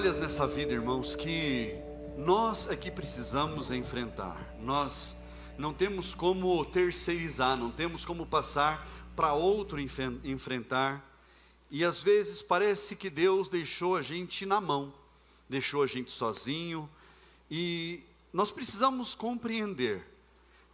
batalhas nessa vida, irmãos, que nós aqui precisamos enfrentar. Nós não temos como terceirizar, não temos como passar para outro enfrentar. E às vezes parece que Deus deixou a gente na mão, deixou a gente sozinho. E nós precisamos compreender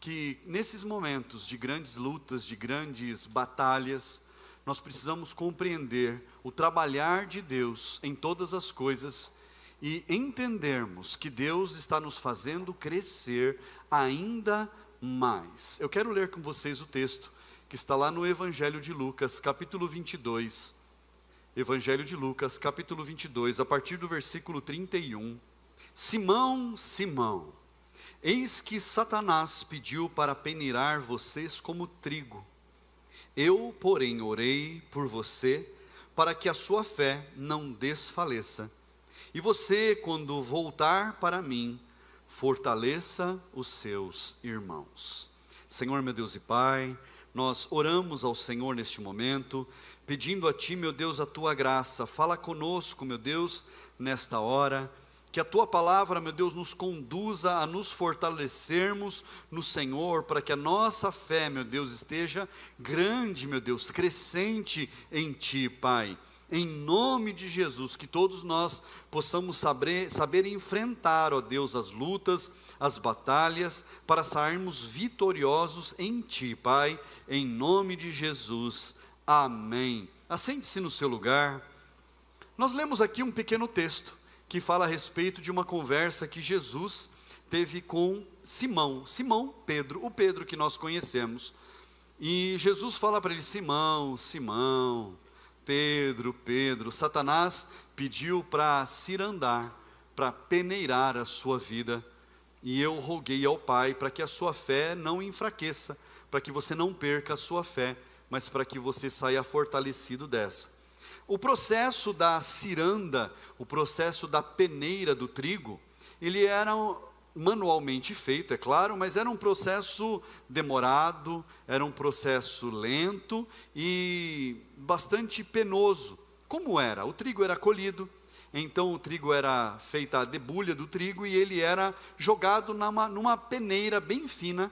que nesses momentos de grandes lutas, de grandes batalhas, nós precisamos compreender o trabalhar de Deus em todas as coisas e entendermos que Deus está nos fazendo crescer ainda mais. Eu quero ler com vocês o texto que está lá no Evangelho de Lucas, capítulo 22. Evangelho de Lucas, capítulo 22, a partir do versículo 31. Simão, Simão, eis que Satanás pediu para peneirar vocês como trigo. Eu, porém, orei por você, para que a sua fé não desfaleça. E você, quando voltar para mim, fortaleça os seus irmãos. Senhor, meu Deus e Pai, nós oramos ao Senhor neste momento, pedindo a Ti, meu Deus, a Tua graça. Fala conosco, meu Deus, nesta hora. Que a Tua palavra, meu Deus, nos conduza a nos fortalecermos no Senhor, para que a nossa fé, meu Deus, esteja grande, meu Deus, crescente em Ti, Pai. Em nome de Jesus, que todos nós possamos saber enfrentar, ó Deus, as lutas, as batalhas, para sairmos vitoriosos em Ti, Pai. Em nome de Jesus, amém. Assente-se no seu lugar. Nós lemos aqui um pequeno texto que fala a respeito de uma conversa que Jesus teve com Simão, Pedro, o Pedro que nós conhecemos. E Jesus fala para ele: Simão, Simão, Pedro, Satanás pediu para cirandar, para peneirar a sua vida, e eu roguei ao Pai para que a sua fé não enfraqueça, para que você não perca a sua fé, mas para que você saia fortalecido dessa. O processo da ciranda, o processo da peneira do trigo, ele era manualmente feito, é claro, mas era um processo demorado, era um processo lento e bastante penoso. Como era? O trigo era colhido, então o trigo era feita a debulha do trigo e ele era jogado numa peneira bem fina,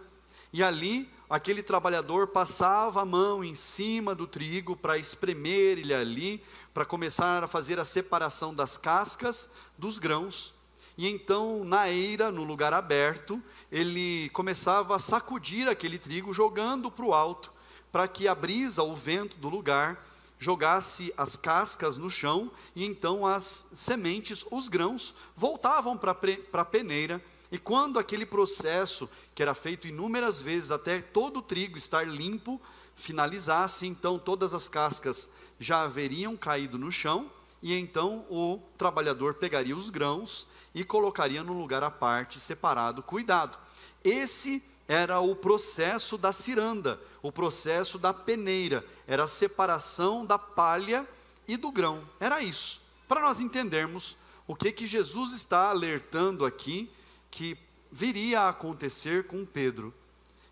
e ali aquele trabalhador passava a mão em cima do trigo para espremer ele ali, para começar a fazer a separação das cascas dos grãos. E então, na eira, no lugar aberto, ele começava a sacudir aquele trigo, jogando para o alto, para que a brisa, o vento do lugar, jogasse as cascas no chão, e então as sementes, os grãos, voltavam para a peneira. E quando aquele processo, que era feito inúmeras vezes, até todo o trigo estar limpo, finalizasse, então todas as cascas já haveriam caído no chão, e então o trabalhador pegaria os grãos e colocaria num lugar à parte, separado, cuidado. Esse era o processo da ciranda, o processo da peneira, era a separação da palha e do grão, era isso. Para nós entendermos o que Jesus está alertando aqui, que viria a acontecer com Pedro.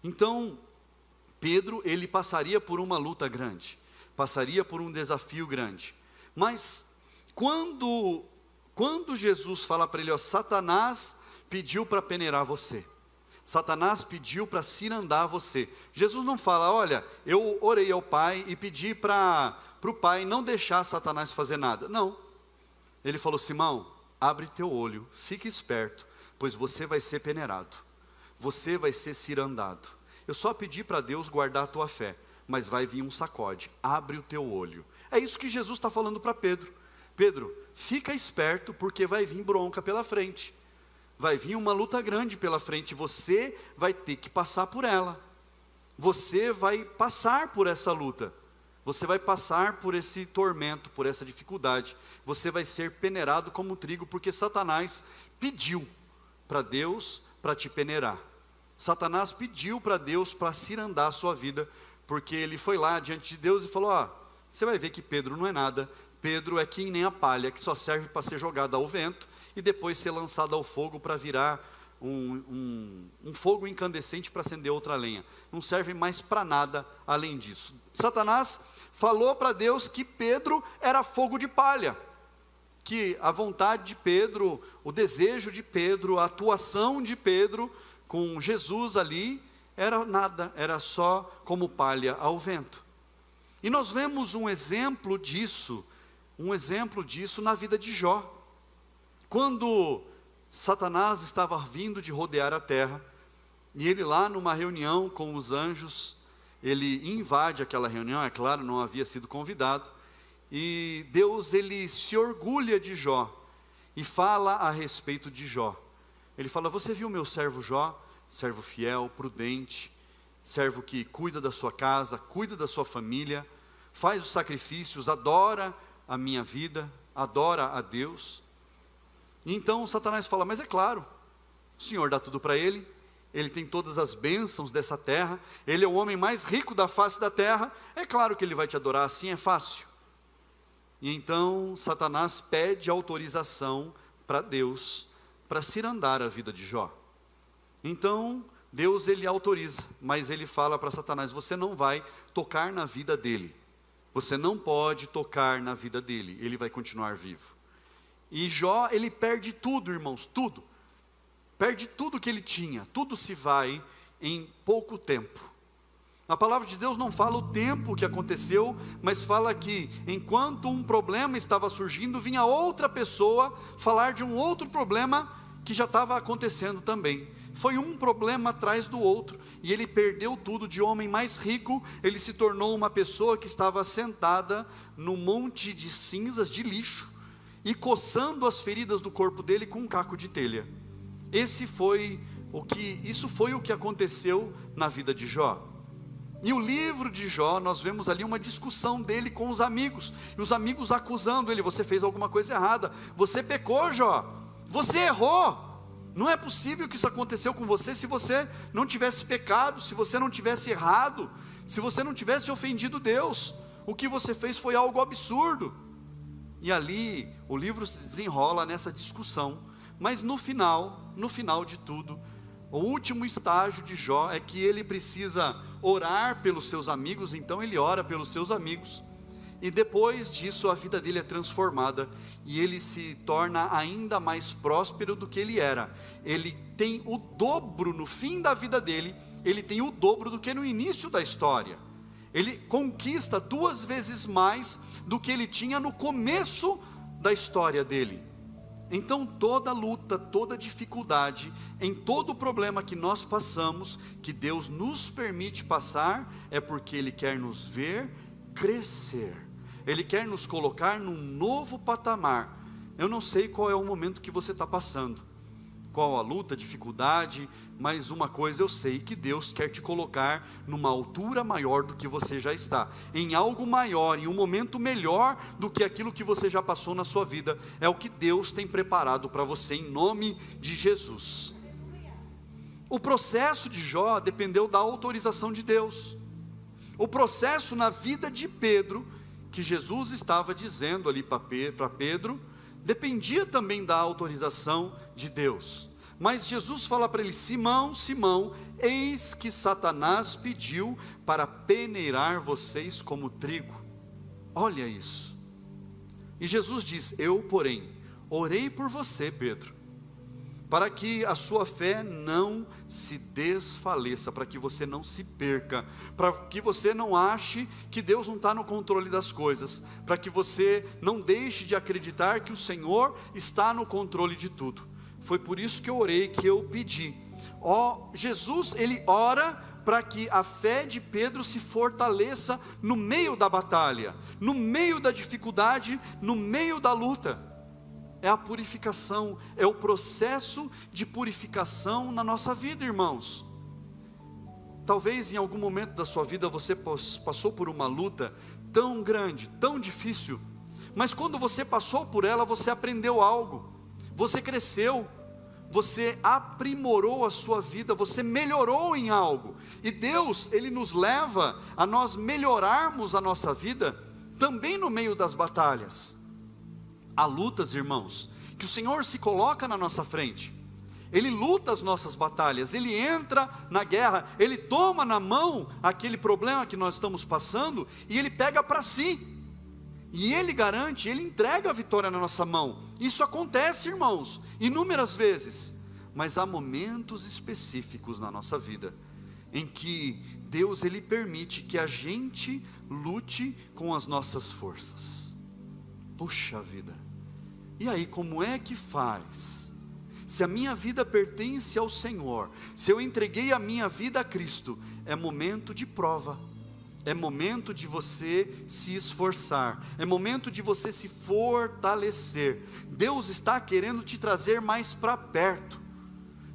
Então, Pedro, ele passaria por uma luta grande, passaria por um desafio grande, mas quando Jesus fala para ele, ó, Satanás pediu para peneirar você, Satanás pediu para cirandar você, Jesus não fala, olha, eu orei ao Pai e pedi para o Pai não deixar Satanás fazer nada, não, ele falou: Simão, abre teu olho, fique esperto, pois você vai ser peneirado, você vai ser cirandado. Eu só pedi para Deus guardar a tua fé, mas vai vir um sacode, abre o teu olho. É isso que Jesus está falando para Pedro. Pedro, fica esperto, porque vai vir bronca pela frente, vai vir uma luta grande pela frente, você vai ter que passar por ela, você vai passar por essa luta, você vai passar por esse tormento, por essa dificuldade, você vai ser peneirado como trigo, porque Satanás pediu para Deus para te peneirar. Satanás pediu para Deus para cirandar a sua vida, porque ele foi lá diante de Deus e falou: ó, você vai ver que Pedro não é nada, Pedro é que nem a palha, que só serve para ser jogada ao vento, e depois ser lançada ao fogo para virar um fogo incandescente para acender outra lenha, não serve mais para nada além disso. Satanás falou para Deus que Pedro era fogo de palha, que a vontade de Pedro, o desejo de Pedro, a atuação de Pedro com Jesus ali, era nada, era só como palha ao vento. E nós vemos um exemplo disso na vida de Jó. Quando Satanás estava vindo de rodear a terra, e ele lá numa reunião com os anjos, ele invade aquela reunião, é claro, não havia sido convidado, e Deus, ele se orgulha de Jó, e fala a respeito de Jó. Ele fala: você viu meu servo Jó, servo fiel, prudente, servo que cuida da sua casa, cuida da sua família, faz os sacrifícios, adora a minha vida, adora a Deus. E então Satanás fala: mas é claro, o Senhor dá tudo para ele tem todas as bênçãos dessa terra, ele é o homem mais rico da face da terra, é claro que ele vai te adorar, assim é fácil. E então Satanás pede autorização para Deus, para cirandar a vida de Jó. Então Deus, ele autoriza, mas ele fala para Satanás: você não vai tocar na vida dele, você não pode tocar na vida dele, ele vai continuar vivo. E Jó, ele perde tudo, irmãos, tudo. Perde tudo que ele tinha, tudo se vai em pouco tempo. A palavra de Deus não fala o tempo que aconteceu, mas fala que enquanto um problema estava surgindo, vinha outra pessoa falar de um outro problema que já estava acontecendo também. Foi um problema atrás do outro, e ele perdeu tudo. De homem mais rico, ele se tornou uma pessoa que estava sentada num monte de cinzas, de lixo, e coçando as feridas do corpo dele com um caco de telha. Isso foi o que aconteceu na vida de Jó. E o livro de Jó, nós vemos ali uma discussão dele com os amigos, e os amigos acusando ele: você fez alguma coisa errada, você pecou, Jó, você errou, não é possível que isso aconteceu com você, se você não tivesse pecado, se você não tivesse errado, se você não tivesse ofendido Deus, o que você fez foi algo absurdo. E ali, o livro se desenrola nessa discussão, mas no final de tudo, o último estágio de Jó é que ele precisa orar pelos seus amigos. Então ele ora pelos seus amigos, e depois disso a vida dele é transformada, e ele se torna ainda mais próspero do que ele era. Ele tem o dobro, no fim da vida dele, ele tem o dobro do que no início da história. Ele conquista 2 vezes mais do que ele tinha no começo da história dele. Então toda luta, toda dificuldade, em todo problema que nós passamos, que Deus nos permite passar, é porque Ele quer nos ver crescer, Ele quer nos colocar num novo patamar. Eu não sei qual é o momento que você está passando, qual a luta, a dificuldade, mas uma coisa eu sei, que Deus quer te colocar numa altura maior do que você já está, em algo maior, em um momento melhor do que aquilo que você já passou na sua vida. É o que Deus tem preparado para você, em nome de Jesus. O processo de Jó dependeu da autorização de Deus. O processo na vida de Pedro, que Jesus estava dizendo ali para Pedro, dependia também da autorização de Deus. Mas Jesus fala para ele: Simão, Simão, eis que Satanás pediu para peneirar vocês como trigo. Olha isso. E Jesus diz: eu, porém, orei por você, Pedro, para que a sua fé não se desfaleça, para que você não se perca, para que você não ache que Deus não está no controle das coisas, para que você não deixe de acreditar que o Senhor está no controle de tudo. Foi por isso que eu orei, que eu pedi. Jesus, ele ora para que a fé de Pedro se fortaleça no meio da batalha, no meio da dificuldade, no meio da luta. É a purificação, é o processo de purificação na nossa vida, irmãos. Talvez em algum momento da sua vida você passou por uma luta tão grande, tão difícil, mas quando você passou por ela, você aprendeu algo, você cresceu, você aprimorou a sua vida, você melhorou em algo. E Deus, Ele nos leva a nós melhorarmos a nossa vida também no meio das batalhas. Há lutas, irmãos, que o Senhor se coloca na nossa frente. Ele luta as nossas batalhas, Ele entra na guerra, Ele toma na mão aquele problema que nós estamos passando, e Ele pega para si. E Ele garante, Ele entrega a vitória na nossa mão. Isso acontece, irmãos, inúmeras vezes. Mas há momentos específicos na nossa vida em que Deus, Ele permite que a gente lute com as nossas forças. Puxa vida, e aí como é que faz? Se a minha vida pertence ao Senhor, se eu entreguei a minha vida a Cristo, é momento de prova, é momento de você se esforçar, é momento de você se fortalecer. Deus está querendo te trazer mais para perto,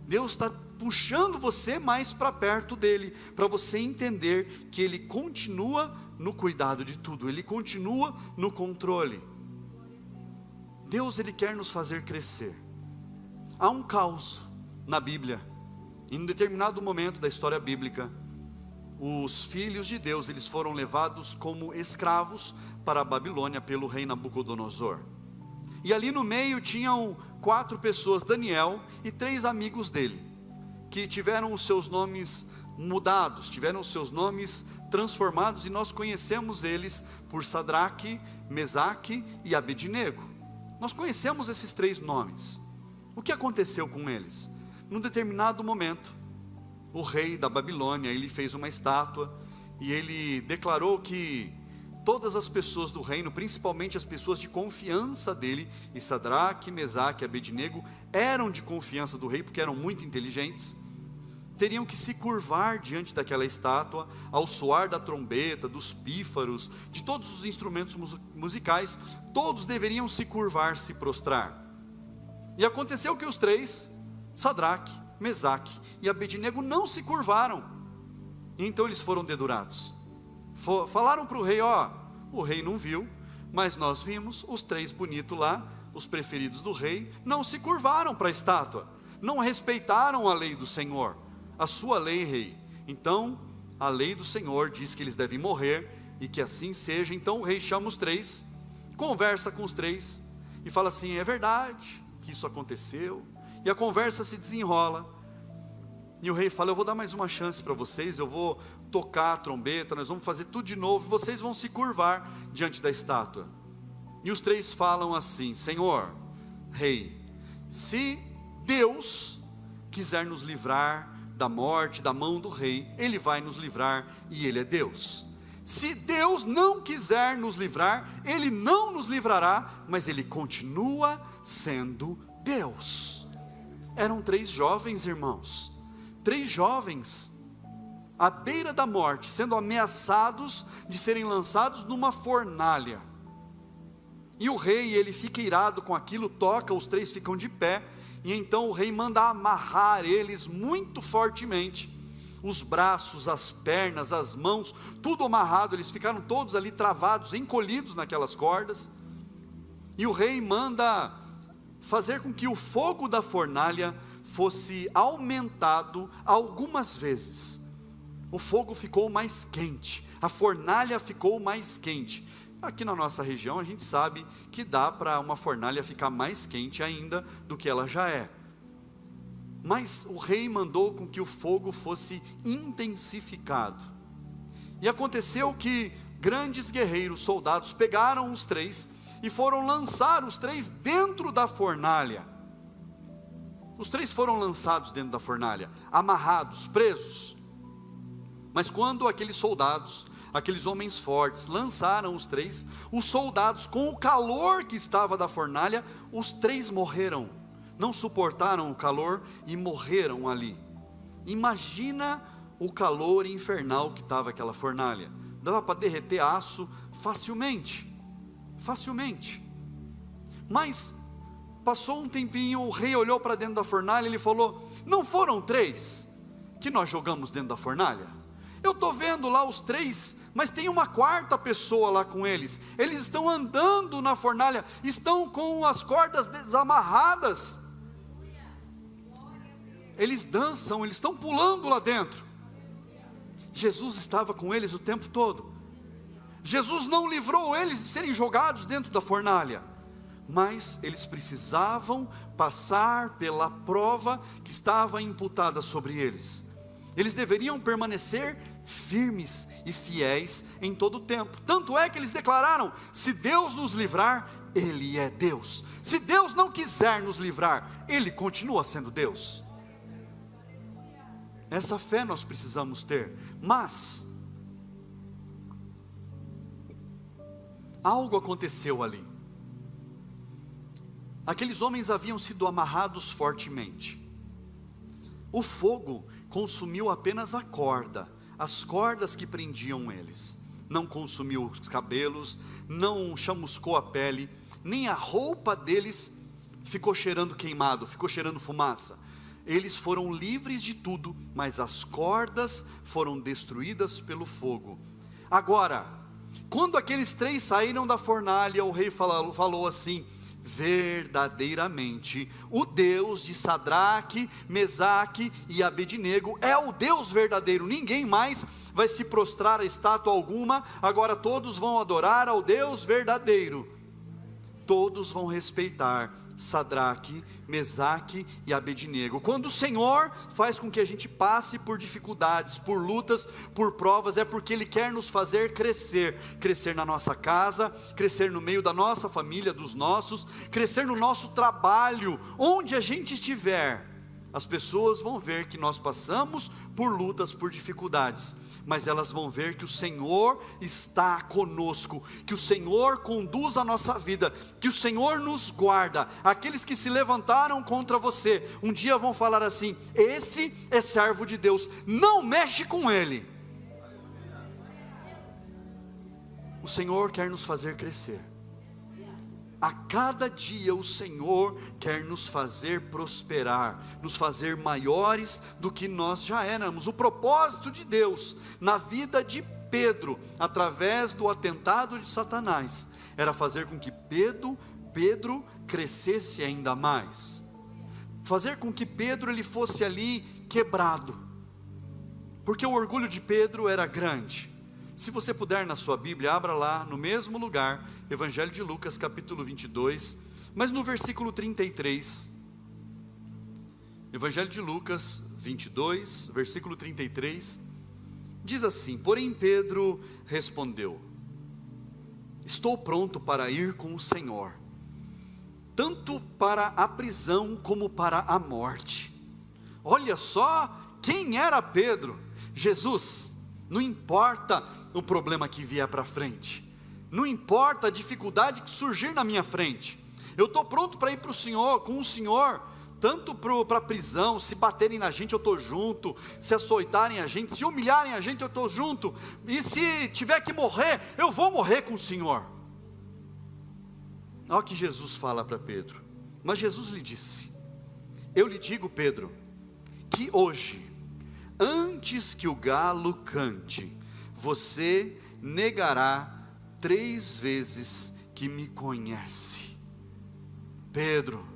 Deus está puxando você mais para perto dEle, para você entender que Ele continua no cuidado de tudo, Ele continua no controle. Deus, Ele quer nos fazer crescer. Há um caos na Bíblia, em um determinado momento da história bíblica, os filhos de Deus, eles foram levados como escravos para a Babilônia pelo rei Nabucodonosor. E ali no meio tinham 4 pessoas, Daniel e 3 amigos dele, que tiveram os seus nomes mudados, tiveram os seus nomes transformados, e nós conhecemos eles por Sadraque, Mesaque e Abednego. Nós conhecemos esses 3 nomes. O que aconteceu com eles? Num determinado momento, o rei da Babilônia, ele fez uma estátua, e ele declarou que todas as pessoas do reino, principalmente as pessoas de confiança dele, e Sadraque, Mesaque e Abednego, eram de confiança do rei, porque eram muito inteligentes, teriam que se curvar diante daquela estátua, ao soar da trombeta, dos pífaros, de todos os instrumentos musicais, todos deveriam se curvar, se prostrar. E aconteceu que os 3, Sadraque, Mesaque e Abednego, não se curvaram, e então eles foram dedurados. Falaram para o rei, o rei não viu, mas nós vimos, os 3 bonitos lá, os preferidos do rei, não se curvaram para a estátua, não respeitaram a lei do Senhor, a sua lei, rei. Então a lei do Senhor diz que eles devem morrer, e que assim seja. Então o rei chama os 3, conversa com os 3, e fala assim: é verdade que isso aconteceu, e a conversa se desenrola, e o rei fala: eu vou dar mais uma chance para vocês, eu vou tocar a trombeta, nós vamos fazer tudo de novo, vocês vão se curvar diante da estátua. E os 3 falam assim: Senhor, rei, se Deus quiser nos livrar da morte, da mão do rei, Ele vai nos livrar, e Ele é Deus. Se Deus não quiser nos livrar, Ele não nos livrará, mas Ele continua sendo Deus. Eram 3 jovens, irmãos, 3 jovens, à beira da morte, sendo ameaçados de serem lançados numa fornalha. E o rei, ele fica irado com aquilo, toca, os 3 ficam de pé, e então o rei manda amarrar eles muito fortemente, os braços, as pernas, as mãos, tudo amarrado. Eles ficaram todos ali travados, encolhidos naquelas cordas, e o rei manda fazer com que o fogo da fornalha fosse aumentado algumas vezes. O fogo ficou mais quente, a fornalha ficou mais quente. Aqui na nossa região a gente sabe que dá para uma fornalha ficar mais quente ainda do que ela já é. Mas o rei mandou com que o fogo fosse intensificado. E aconteceu que grandes guerreiros, soldados, pegaram os 3 e foram lançar os 3 dentro da fornalha. Os 3 foram lançados dentro da fornalha, amarrados, presos. Mas quando aqueles soldados, aqueles homens fortes, lançaram os 3, os soldados, com o calor que estava da fornalha, os 3 morreram, não suportaram o calor e morreram ali. Imagina o calor infernal que estava aquela fornalha, dava para derreter aço facilmente, facilmente. Mas passou um tempinho, o rei olhou para dentro da fornalha e ele falou: não foram 3 que nós jogamos dentro da fornalha? Eu estou vendo lá os 3, mas tem uma 4ª pessoa lá com eles. Eles estão andando na fornalha, estão com as cordas desamarradas. Eles dançam, eles estão pulando lá dentro. Jesus estava com eles o tempo todo. Jesus não livrou eles de serem jogados dentro da fornalha, mas eles precisavam passar pela prova que estava imputada sobre eles. Eles deveriam permanecer firmes e fiéis em todo o tempo. Tanto é que eles declararam: se Deus nos livrar, Ele é Deus. Se Deus não quiser nos livrar, Ele continua sendo Deus. Essa fé nós precisamos ter. Mas algo aconteceu ali. Aqueles homens haviam sido amarrados fortemente. O fogo consumiu apenas a corda, as cordas que prendiam eles. Não consumiu os cabelos, não chamuscou a pele, nem a roupa deles ficou cheirando queimado, ficou cheirando fumaça. Eles foram livres de tudo, mas as cordas foram destruídas pelo fogo. Agora, quando aqueles 3 saíram da fornalha, o rei falou assim: verdadeiramente, o Deus de Sadraque, Mesaque e Abednego é o Deus verdadeiro. Ninguém mais vai se prostrar a estátua alguma. Agora todos vão adorar ao Deus verdadeiro. Todos vão respeitar Sadraque, Mesaque e Abednego. Quando o Senhor faz com que a gente passe por dificuldades, por lutas, por provas, é porque Ele quer nos fazer crescer. Crescer na nossa casa, crescer no meio da nossa família, dos nossos, crescer no nosso trabalho, onde a gente estiver. As pessoas vão ver que nós passamos por lutas, por dificuldades, mas elas vão ver que o Senhor está conosco, que o Senhor conduz a nossa vida, que o Senhor nos guarda. Aqueles que se levantaram contra você, um dia vão falar assim: esse é servo de Deus, não mexe com ele. O Senhor quer nos fazer crescer. A cada dia o Senhor quer nos fazer prosperar, nos fazer maiores do que nós já éramos. O propósito de Deus na vida de Pedro, através do atentado de Satanás, era fazer com que Pedro crescesse ainda mais, fazer com que Pedro ele fosse ali quebrado, porque o orgulho de Pedro era grande. Se você puder na sua Bíblia, abra lá no mesmo lugar, Evangelho de Lucas capítulo 22, mas no versículo 33, Evangelho de Lucas 22, versículo 33, diz assim: porém Pedro respondeu: estou pronto para ir com o Senhor, tanto para a prisão como para a morte. Olha só quem era Pedro. Jesus, não importa o problema que vier para frente, não importa a dificuldade que surgir na minha frente, eu estou pronto para ir para o Senhor, com o Senhor, tanto para a prisão. Se baterem na gente eu estou junto, se açoitarem a gente, se humilharem a gente eu estou junto, e se tiver que morrer, eu vou morrer com o Senhor. Olha o que Jesus fala para Pedro. Mas Jesus lhe disse: eu lhe digo, Pedro, que hoje, antes que o galo cante, você negará 3 vezes que me conhece. Pedro,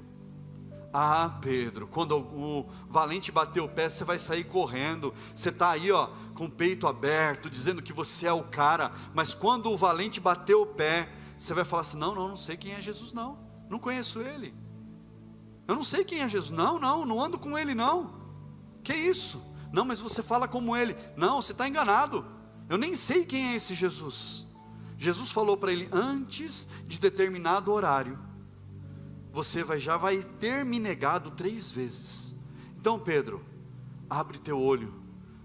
Pedro, quando o valente bater o pé, você vai sair correndo, você está aí com o peito aberto, dizendo que você é o cara, mas quando o valente bater o pé, você vai falar assim: não sei quem é Jesus, não conheço ele, eu não sei quem é Jesus, não ando com ele não, que isso? Não, mas você fala como ele. Não, você está enganado, eu nem sei quem é esse Jesus. Jesus falou para ele: antes de determinado horário, você já vai ter me negado 3 vezes. Então Pedro, abre teu olho,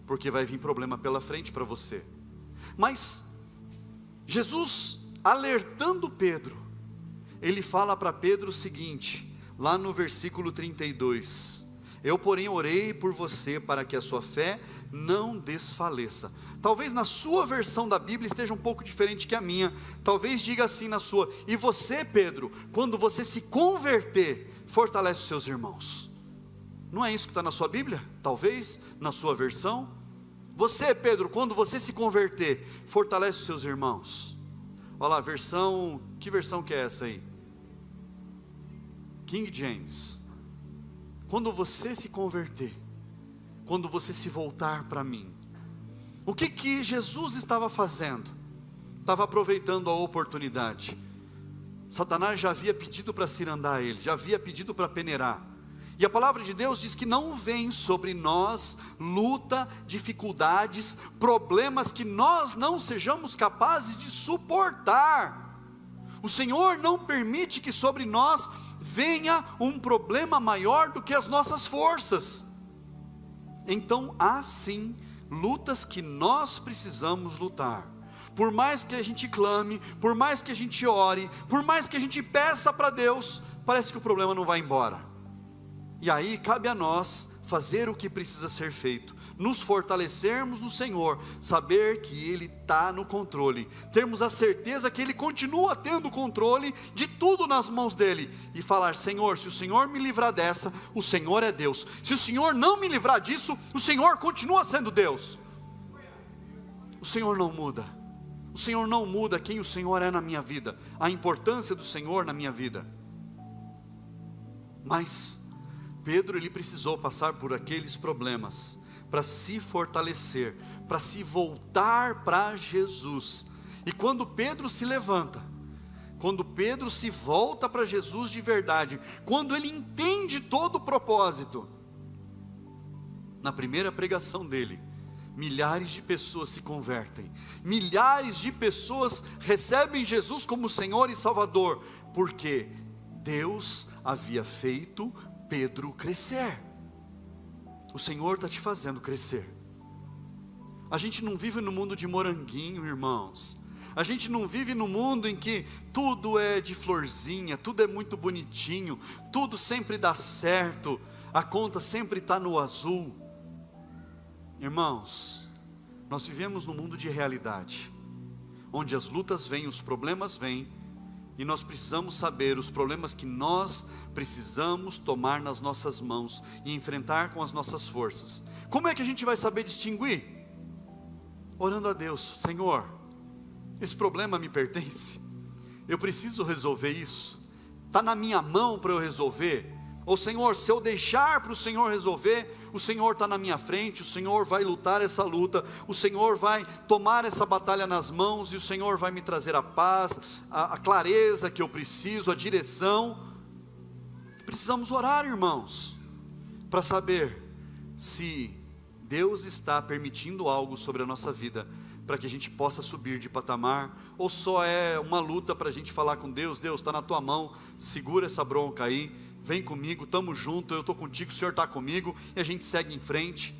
porque vai vir problema pela frente para você. Mas Jesus, alertando Pedro, ele fala para Pedro o seguinte, lá no versículo 32: eu porém orei por você para que a sua fé não desfaleça. Talvez na sua versão da Bíblia esteja um pouco diferente que a minha. Talvez diga assim na sua: e você, Pedro, quando você se converter, fortalece os seus irmãos. Não é isso que está na sua Bíblia? Talvez na sua versão. Você, Pedro, quando você se converter, fortalece os seus irmãos. Olha lá, que versão que é essa aí? King James. Quando você se converter, quando você se voltar para mim, o que Jesus estava fazendo? Estava aproveitando a oportunidade. Satanás já havia pedido para cirandar ele, já havia pedido para peneirar, E a palavra de Deus diz que não vem sobre nós luta, dificuldades, problemas que nós não sejamos capazes de suportar. O Senhor não permite que sobre nós venha um problema maior do que as nossas forças. Então há sim lutas que nós precisamos lutar. Por mais que a gente clame, por mais que a gente ore, por mais que a gente peça para Deus, parece que o problema não vai embora. E aí cabe a nós fazer o que precisa ser feito, nos fortalecermos no Senhor, saber que Ele está no controle, termos a certeza que Ele continua tendo o controle de tudo nas mãos dEle, e falar: Senhor, se o Senhor me livrar dessa, o Senhor é Deus, se o Senhor não me livrar disso, o Senhor continua sendo Deus. O Senhor não muda, o Senhor não muda quem o Senhor é na minha vida, a importância do Senhor na minha vida. Mas Pedro, ele precisou passar por aqueles problemas para se fortalecer, para se voltar para Jesus. E quando Pedro se levanta, quando Pedro se volta para Jesus de verdade, quando ele entende todo o propósito, na primeira pregação dele, milhares de pessoas se convertem, milhares de pessoas recebem Jesus como Senhor e Salvador, porque Deus havia feito Pedro crescer. O Senhor está te fazendo crescer. A gente não vive no mundo de moranguinho, irmãos. A gente não vive no mundo em que tudo é de florzinha, tudo é muito bonitinho, tudo sempre dá certo, a conta sempre está no azul. Irmãos, nós vivemos num mundo de realidade, onde as lutas vêm, os problemas vêm, e nós precisamos saber os problemas que nós precisamos tomar nas nossas mãos e enfrentar com as nossas forças. Como é que a gente vai saber distinguir? Orando a Deus: Senhor, esse problema me pertence, eu preciso resolver isso, está na minha mão para eu resolver. Ou Senhor, se eu deixar para o Senhor resolver, o Senhor está na minha frente, o Senhor vai lutar essa luta, o Senhor vai tomar essa batalha nas mãos, e o Senhor vai me trazer a paz, a clareza que eu preciso, a direção. Precisamos orar, irmãos, para saber se Deus está permitindo algo sobre a nossa vida, para que a gente possa subir de patamar, ou só é uma luta para a gente falar com Deus: Deus, está na tua mão, segura essa bronca aí, vem comigo, estamos juntos, eu estou contigo, o Senhor está comigo, e a gente segue em frente.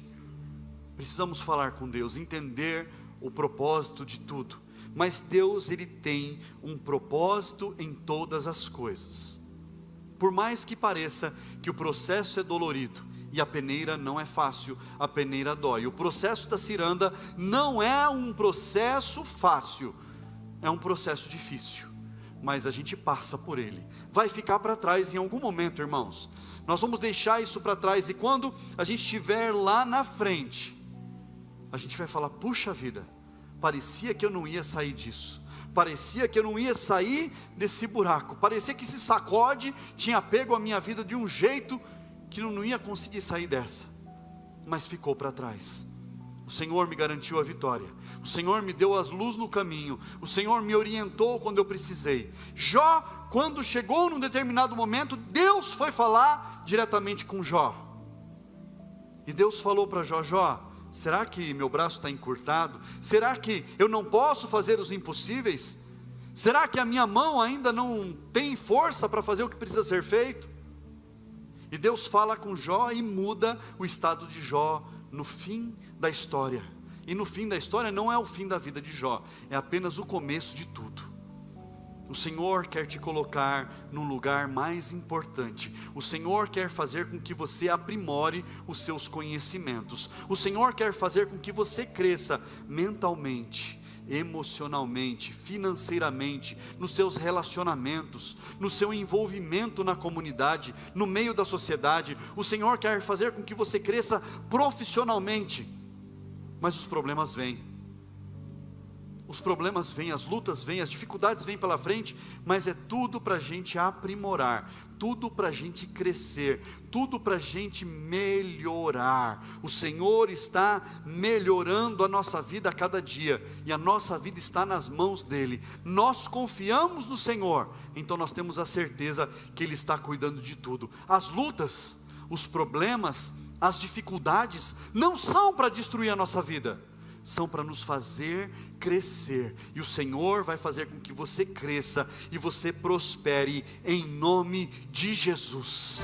Precisamos falar com Deus, entender o propósito de tudo, mas Deus, Ele tem um propósito em todas as coisas. Por mais que pareça que o processo é dolorido, e a peneira não é fácil, a peneira dói. O processo da ciranda não é um processo fácil, é um processo difícil, mas a gente passa por ele. Vai ficar para trás em algum momento, irmãos. Nós vamos deixar isso para trás, e quando a gente estiver lá na frente, a gente vai falar: puxa vida, parecia que eu não ia sair disso, parecia que eu não ia sair desse buraco, parecia que esse sacode tinha pego a minha vida de um jeito que eu não ia conseguir sair dessa, mas ficou para trás. O Senhor me garantiu a vitória, o Senhor me deu as luzes no caminho, o Senhor me orientou quando eu precisei. Jó, quando chegou num determinado momento, Deus foi falar diretamente com Jó, e Deus falou para Jó: Jó, será que meu braço está encurtado? Será que eu não posso fazer os impossíveis? Será que a minha mão ainda não tem força para fazer o que precisa ser feito? E Deus fala com Jó e muda o estado de Jó no fim da história. E no fim da história não é o fim da vida de Jó, é apenas o começo de tudo. O Senhor quer te colocar num lugar mais importante. O Senhor quer fazer com que você aprimore os seus conhecimentos. O Senhor quer fazer com que você cresça mentalmente, emocionalmente, financeiramente, nos seus relacionamentos, no seu envolvimento na comunidade, no meio da sociedade. O Senhor quer fazer com que você cresça profissionalmente. Mas os problemas vêm. Os problemas vêm, as lutas vêm, as dificuldades vêm pela frente, mas é tudo para a gente aprimorar, tudo para a gente crescer, tudo para a gente melhorar. O Senhor está melhorando a nossa vida a cada dia, e a nossa vida está nas mãos dEle. Nós confiamos no Senhor, então nós temos a certeza que Ele está cuidando de tudo. As lutas, os problemas, as dificuldades, não são para destruir a nossa vida, são para nos fazer crescer, e o Senhor vai fazer com que você cresça, e você prospere, em nome de Jesus.